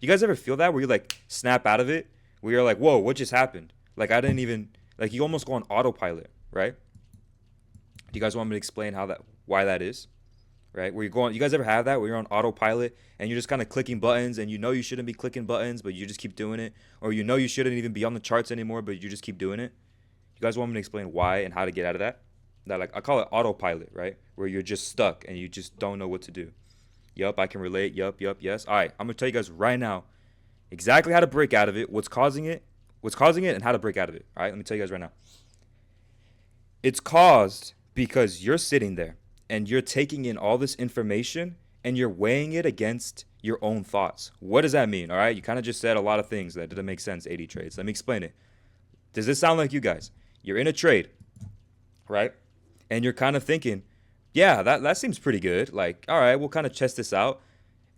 You guys ever feel that where you like snap out of it? Where you're like, whoa, what just happened? Like I didn't even like you almost go on autopilot, right? Do you guys want me to explain how that why that is? Right? Where you're going, you guys ever have that where you're on autopilot and you're just kind of clicking buttons and you know you shouldn't be clicking buttons, but you just keep doing it, or you know you shouldn't even be on the charts anymore, but you just keep doing it. You guys want me to explain why and how to get out of that? That like I call it autopilot, right? Where you're just stuck and you just don't know what to do. Yup, I can relate. Yup, yup, yes. All right, I'm gonna tell you guys right now exactly how to break out of it, what's causing it, and how to break out of it. All right, let me tell you guys right now. It's caused because you're sitting there and you're taking in all this information and you're weighing it against your own thoughts. What does that mean? All right, you kind of just said a lot of things that didn't make sense. 80 trades. Let me explain it. Does this sound like you guys? You're in a trade, right? And you're kind of thinking, yeah, that seems pretty good. Like, all right, we'll kind of test this out.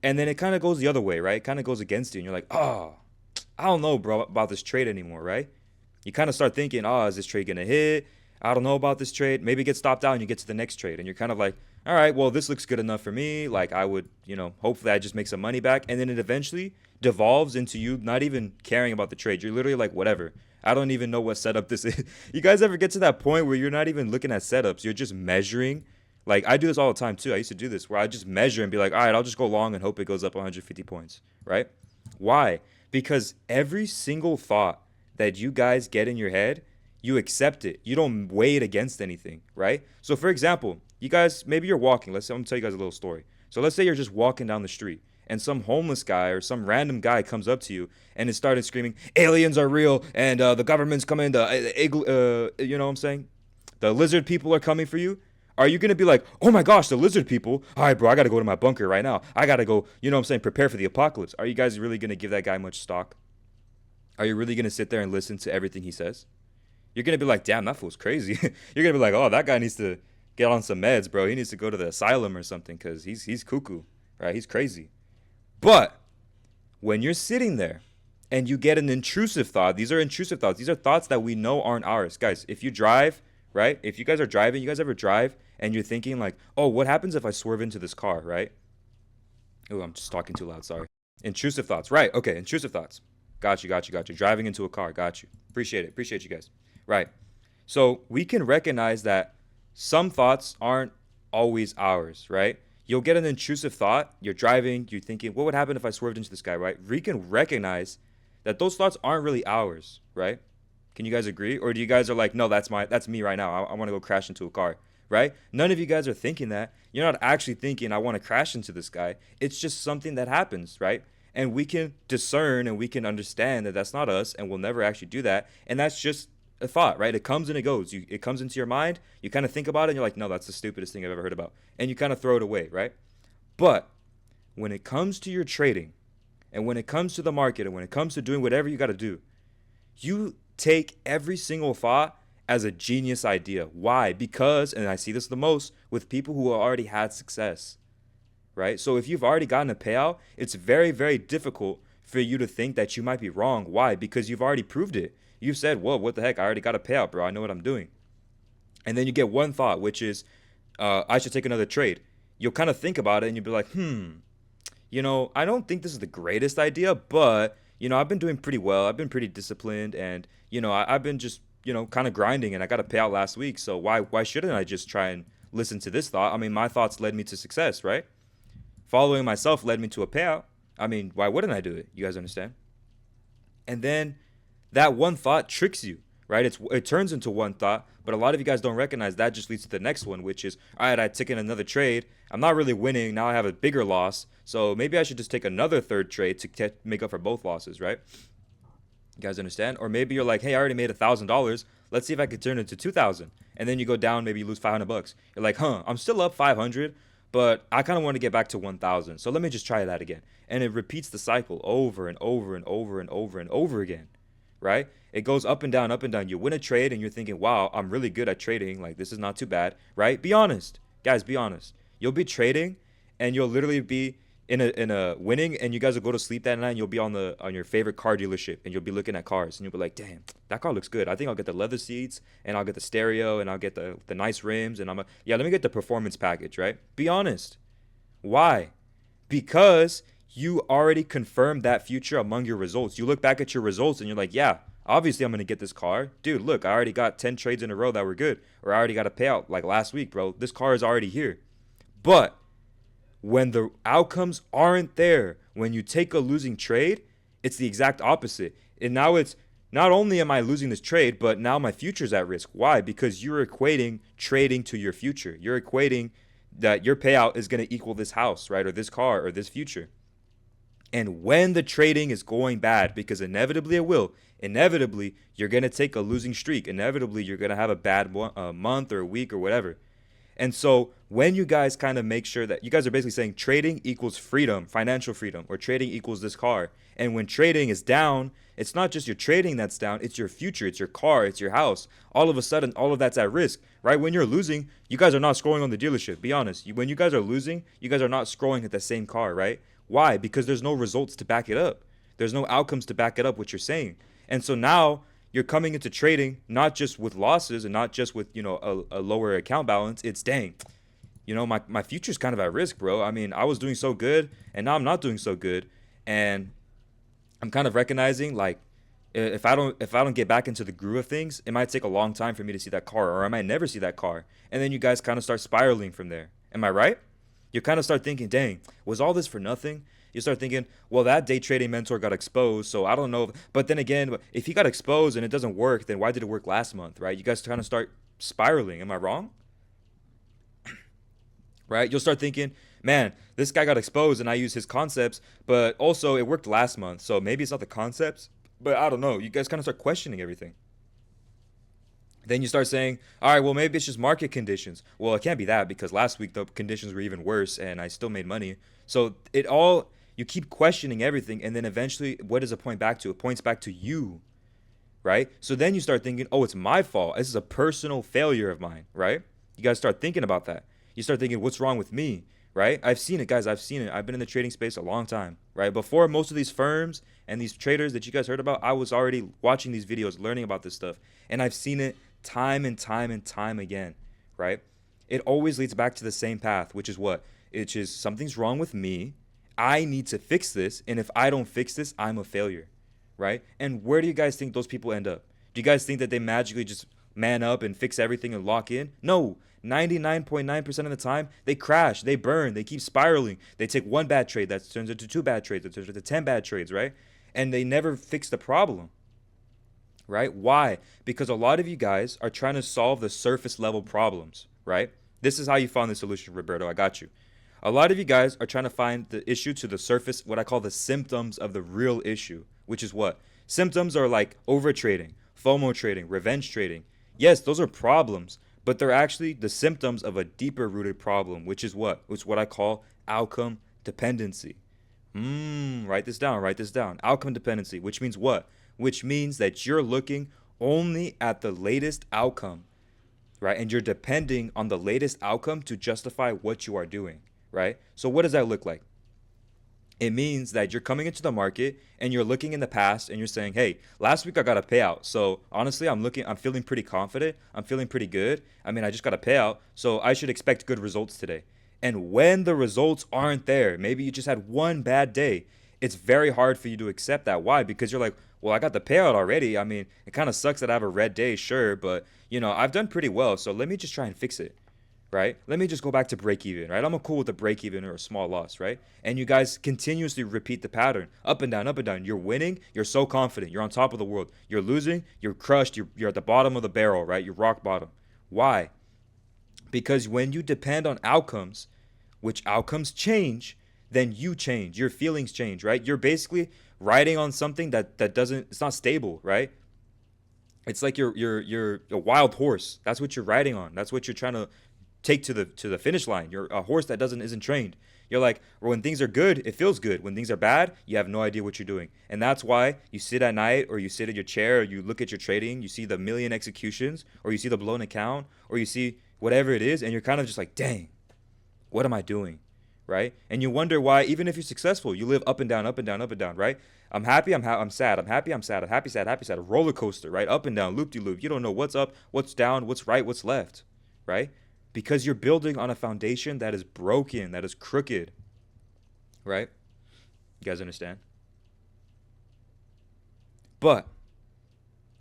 And then it kind of goes the other way, right? It kind of goes against you. And you're like, oh, I don't know, bro, about this trade anymore, right? You kind of start thinking, oh, is this trade going to hit? I don't know about this trade. Maybe it gets stopped out and you get to the next trade. And you're kind of like, all right, well, this looks good enough for me. Like, I would, hopefully I just make some money back. And then it eventually devolves into you not even caring about the trade. You're literally like, whatever. I don't even know what setup this is. You guys ever get to that point where you're not even looking at setups? You're just measuring. Like, I do this all the time, too. I used to do this where I just measure and be like, all right, I'll just go long and hope it goes up 150 points, right? Why? Because every single thought that you guys get in your head, you accept it. You don't weigh it against anything, right? So, for example, you guys, maybe you're walking. I'm gonna tell you guys a little story. So, let's say you're just walking down the street and some homeless guy or some random guy comes up to you and it started screaming, aliens are real and the government's coming, you know what I'm saying? The lizard people are coming for you. Are you going to be like, oh my gosh, the lizard people? All right, bro, I got to go to my bunker right now. I got to go, you know what I'm saying, prepare for the apocalypse. Are you guys really going to give that guy much stock? Are you really going to sit there and listen to everything he says? You're going to be like, damn, that fool's crazy. You're going to be like, oh, that guy needs to get on some meds, bro. He needs to go to the asylum or something because he's cuckoo, right? He's crazy. But when you're sitting there and you get an intrusive thought, these are intrusive thoughts. These are thoughts that we know aren't ours. Guys, if you drive, right? If you guys are driving, you guys ever drive and you're thinking like, oh, what happens if I swerve into this car, right? Oh, I'm just talking too loud, sorry. Intrusive thoughts, right? Okay, intrusive thoughts. Got you, got you, got you. Driving into a car, got you. Appreciate it, appreciate you guys. Right. So we can recognize that some thoughts aren't always ours, right? You'll get an intrusive thought. You're driving, you're thinking, what would happen if I swerved into this guy, right? We can recognize that those thoughts aren't really ours, right? Can you guys agree? Or do you guys are like, no, that's me right now. I want to go crash into a car, right? None of you guys are thinking that. You're not actually thinking I want to crash into this guy. It's just something that happens, right? And we can discern and we can understand that that's not us and we'll never actually do that. And that's just a thought, right? It comes and it goes. It comes into your mind. You kind of think about it and you're like, no, that's the stupidest thing I've ever heard about. And you kind of throw it away, right? But when it comes to your trading and when it comes to the market and when it comes to doing whatever you got to do, you take every single thought as a genius idea. Why? Because, and I see this the most with people who already had success, right? So if you've already gotten a payout, it's very, very difficult for you to think that you might be wrong. Why? Because you've already proved it. You've said, whoa, what the heck? I already got a payout, bro. I know what I'm doing. And then you get one thought, which is, I should take another trade. You'll kind of think about it and you'll be like, I don't think this is the greatest idea, but I've been doing pretty well. I've been pretty disciplined and, I've been just, kind of grinding and I got a payout last week. So why shouldn't I just try and listen to this thought? I mean, my thoughts led me to success, right? Following myself led me to a payout. I mean, why wouldn't I do it? You guys understand? And then that one thought tricks you, right? It turns into one thought, but a lot of you guys don't recognize that just leads to the next one, which is, all right, I took in another trade. I'm not really winning. Now I have a bigger loss. So maybe I should just take another third trade to make up for both losses, right? You guys understand? Or maybe you're like, hey, I already made $1,000. Let's see if I can turn it into 2,000. And then you go down, maybe you lose $500. You're like, I'm still up 500, but I kind of want to get back to 1,000. So let me just try that again. And it repeats the cycle over and over and over and over and over again, right? It goes up and down, up and down. You win a trade and you're thinking, wow, I'm really good at trading. Like, this is not too bad, right? Be honest. Guys, be honest. You'll be trading and you'll literally be in a winning and you guys will go to sleep that night and you'll be on your favorite car dealership and you'll be looking at cars and you'll be like, damn, that car looks good. I think I'll get the leather seats and I'll get the stereo and I'll get the nice rims and let me get the performance package, right? Be honest. Why? Because you already confirmed that future among your results. You look back at your results and you're like, yeah, obviously I'm going to get this car. Dude, look, I already got 10 trades in a row that were good. Or I already got a payout like last week, bro. This car is already here. But when the outcomes aren't there, when you take a losing trade, it's the exact opposite. And now it's not only am I losing this trade, but now my future's at risk. Why? Because you're equating trading to your future. You're equating that your payout is going to equal this house, right? Or this car or this future. And when the trading is going bad, because inevitably it will, inevitably you're going to take a losing streak. Inevitably you're going to have a bad month or a week or whatever. And so when you guys kind of make sure that you guys are basically saying trading equals freedom, financial freedom, or trading equals this car. And when trading is down, it's not just your trading that's down, it's your future, it's your car, it's your house. All of a sudden, all of that's at risk, right? When you're losing, you guys are not scrolling on the dealership. Be honest. When you guys are losing, you guys are not scrolling at the same car, right? Why? Because there's no results to back it up. There's no outcomes to back it up what you're saying. And so now you're coming into trading not just with losses and not just with, a lower account balance. It's dang, my future's kind of at risk, bro. I mean, I was doing so good and now I'm not doing so good. And I'm kind of recognizing like if I don't get back into the groove of things, it might take a long time for me to see that car, or I might never see that car. And then you guys kind of start spiraling from there. Am I right? You kind of start thinking, dang, was all this for nothing? You start thinking, well, that day trading mentor got exposed, so I don't know. But then again, if he got exposed and it doesn't work, then why did it work last month, right? You guys kind of start spiraling. Am I wrong? Right? You'll start thinking, man, this guy got exposed and I used his concepts, but also it worked last month, so maybe it's not the concepts, but I don't know. You guys kind of start questioning everything. Then you start saying, all right, well, maybe it's just market conditions. Well, it can't be that because last week the conditions were even worse and I still made money. So you keep questioning everything. And then eventually, what does it point back to? It points back to you, right? So then you start thinking, oh, it's my fault. This is a personal failure of mine, right? You guys start thinking about that. You start thinking, what's wrong with me, right? I've seen it, guys. I've seen it. I've been in the trading space a long time, right? Before most of these firms and these traders that you guys heard about, I was already watching these videos, learning about this stuff. And I've seen it time and time and time again, right? It always leads back to the same path, which is what? Which is something's wrong with me. I need to fix this. And if I don't fix this, I'm a failure, right? And where do you guys think those people end up? Do you guys think that they magically just man up and fix everything and lock in? No. 99.9% of the time, they crash, they burn, they keep spiraling. They take one bad trade that turns into two bad trades, that turns into 10 bad trades, right? And they never fix the problem. Right? Why? Because a lot of you guys are trying to solve the surface level problems, right? This is how you found the solution, Roberto. I got you. A lot of you guys are trying to find the issue to the surface, what I call the symptoms of the real issue, which is what? Symptoms are like overtrading, FOMO trading, revenge trading. Yes, those are problems, but they're actually the symptoms of a deeper rooted problem, which is what? It's what I call outcome dependency. Write this down. Outcome dependency, which means what? Which means that you're looking only at the latest outcome, right? And you're depending on the latest outcome to justify what you are doing, right? So what does that look like? It means that you're coming into the market and you're looking in the past and you're saying, hey, last week I got a payout. So honestly, I'm feeling pretty confident. I'm feeling pretty good. I mean, I just got a payout. So I should expect good results today. And when the results aren't there, maybe you just had one bad day, it's very hard for you to accept that. Why? Because you're like, well, I got the payout already. I mean, it kind of sucks that I have a red day, sure, but I've done pretty well. So let me just try and fix it, right? Let me just go back to break even, right? I'm cool with a break even or a small loss, right? And you guys continuously repeat the pattern, up and down, up and down. You're winning, you're so confident, you're on top of the world. You're losing, you're crushed, you're at the bottom of the barrel, right? You're rock bottom. Why? Because when you depend on outcomes, which outcomes change, then you change, your feelings change, right? You're basically riding on something that doesn't, it's not stable, right? It's like you're a wild horse. That's what you're riding on. That's what you're trying to take to the finish line. You're a horse that isn't trained. You're like, well, when things are good, it feels good. When things are bad, you have no idea what you're doing. And that's why you sit at night or you sit in your chair or you look at your trading, you see the million executions or you see the blown account or you see whatever it is and you're kind of just like, dang, what am I doing? Right? And you wonder why, even if you're successful, you live up and down, up and down, up and down, right? I'm happy, I'm sad, I'm happy, I'm sad, I'm happy, sad, happy, sad. A roller coaster, right? Up and down, loop-de-loop. You don't know what's up, what's down, what's right, what's left, right? Because you're building on a foundation that is broken, that is crooked, right? You guys understand? But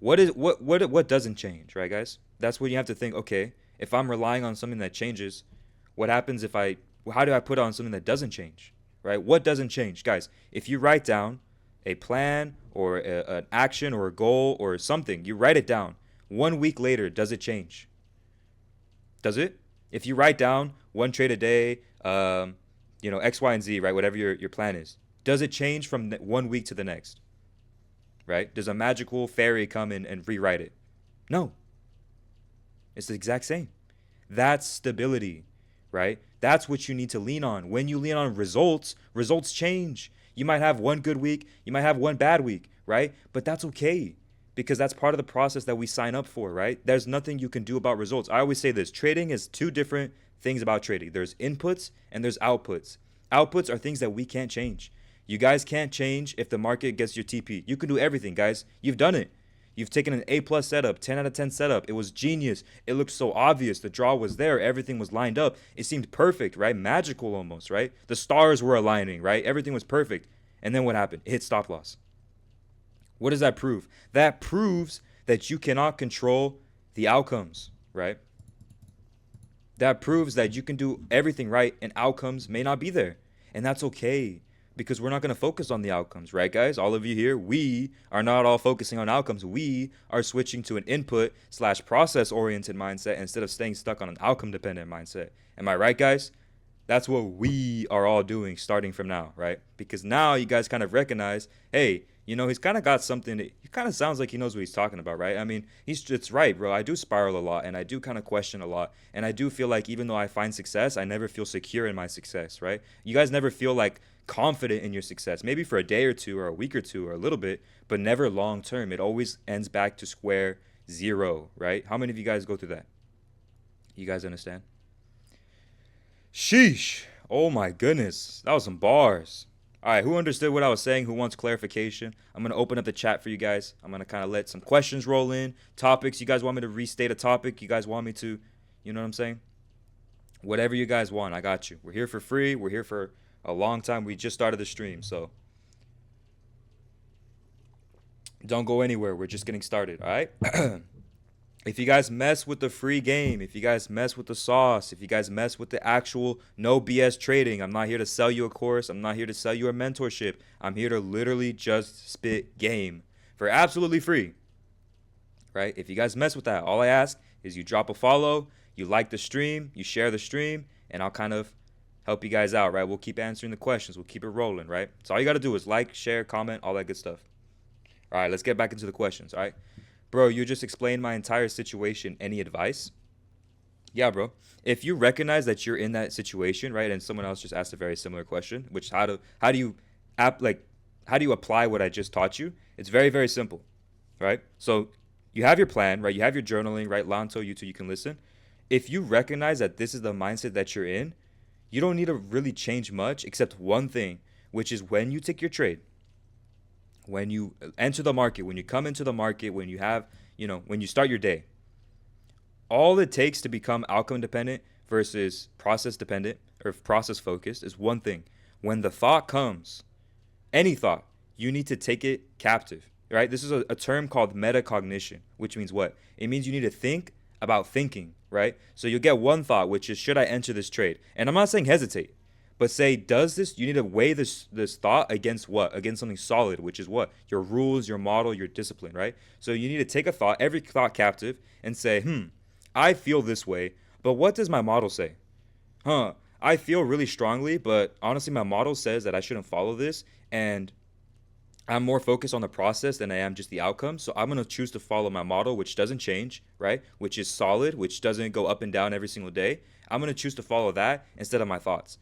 what doesn't change, right, guys? That's when you have to think, okay, if I'm relying on something that changes, what happens if I how do I put on something that doesn't change? Right? What doesn't change? Guys, if you write down a plan or an action or a goal or something, you write it down. 1 week later, does it change? Does it? If you write down one trade a day, X, Y, and Z, right? Whatever your plan is, does it change from 1 week to the next? Right? Does a magical fairy come in and rewrite it? No. It's the exact same. That's stability, right? That's what you need to lean on. When you lean on results, results change. You might have one good week, you might have one bad week, right? But that's okay because that's part of the process that we sign up for, right? There's nothing you can do about results. I always say this, trading is two different things about trading. There's inputs and there's outputs. Outputs are things that we can't change. You guys can't change if the market gets your TP. You can do everything, guys. You've done it. You've taken an A plus setup, 10 out of 10 setup. It was genius. It looked so obvious. The draw was there. Everything was lined up. It seemed perfect, right? Magical almost, right? The stars were aligning, right? Everything was perfect. And then what happened? It hit stop loss. What does that prove? That proves that you cannot control the outcomes, right? That proves that you can do everything right and outcomes may not be there. And that's okay because we're not going to focus on the outcomes, right, guys? All of you here, we are not all focusing on outcomes. We are switching to an input/process oriented mindset instead of staying stuck on an outcome dependent mindset. Am I right, guys? That's what we are all doing starting from now, right? Because now you guys kind of recognize, hey, he's kind of got something. He kind of sounds like he knows what he's talking about, right? I mean, it's right, bro. I do spiral a lot and I do kind of question a lot. And I do feel like even though I find success, I never feel secure in my success, right? You guys never feel like confident in your success, maybe for a day or two or a week or two or a little bit, but never long term. It always ends back to square zero, right? How many of you guys go through that? You guys understand? Sheesh. Oh my goodness. That was some bars. All right, who understood what I was saying? Who wants clarification? I'm going to open up the chat for you guys. I'm going to kind of let some questions roll in. Topics. You guys want me to restate a topic? You guys want me to, you know what I'm saying? Whatever you guys want, I got you. We're here for free. We're here for a long time. We just started the stream, so don't go anywhere. We're just getting started, all right? If you guys mess with the free game, if you guys mess with the sauce, if you guys mess with the actual no BS trading, I'm not here to sell you a course. I'm not here to sell you a mentorship. I'm here to literally just spit game for absolutely free, right? If you guys mess with that, all I ask is you drop a follow, you like the stream, you share the stream, and I'll kind of help you guys out, right? We'll keep answering the questions. We'll keep it rolling, right? So all you got to do is like, share, comment, all that good stuff. All right, let's get back into the questions, all right? Bro, you just explained my entire situation. Any advice? Yeah, bro. If you recognize that you're in that situation, right, and someone else just asked a very similar question, which how do you apply what I just taught you? It's very, very simple, right? So you have your plan, right? You have your journaling, right? Lanto, you too, you can listen. If you recognize that this is the mindset that you're in, you don't need to really change much except one thing, which is when you take your trade, when you enter the market, when you come into the market, when you have, when you start your day, all it takes to become outcome dependent versus process dependent or process focused is one thing. When the thought comes, any thought, you need to take it captive, right? This is a term called metacognition, which means what? It means you need to think about thinking, right? So you'll get one thought, which is, should I enter this trade? And I'm not saying hesitate. But say, you need to weigh this thought against what? Against something solid, which is what? Your rules, your model, your discipline, right? So you need to take every thought captive and say, I feel this way, but what does my model say? I feel really strongly, but honestly, my model says that I shouldn't follow this, and I'm more focused on the process than I am just the outcome. So I'm going to choose to follow my model, which doesn't change, right? Which is solid, which doesn't go up and down every single day. I'm going to choose to follow that instead of my thoughts.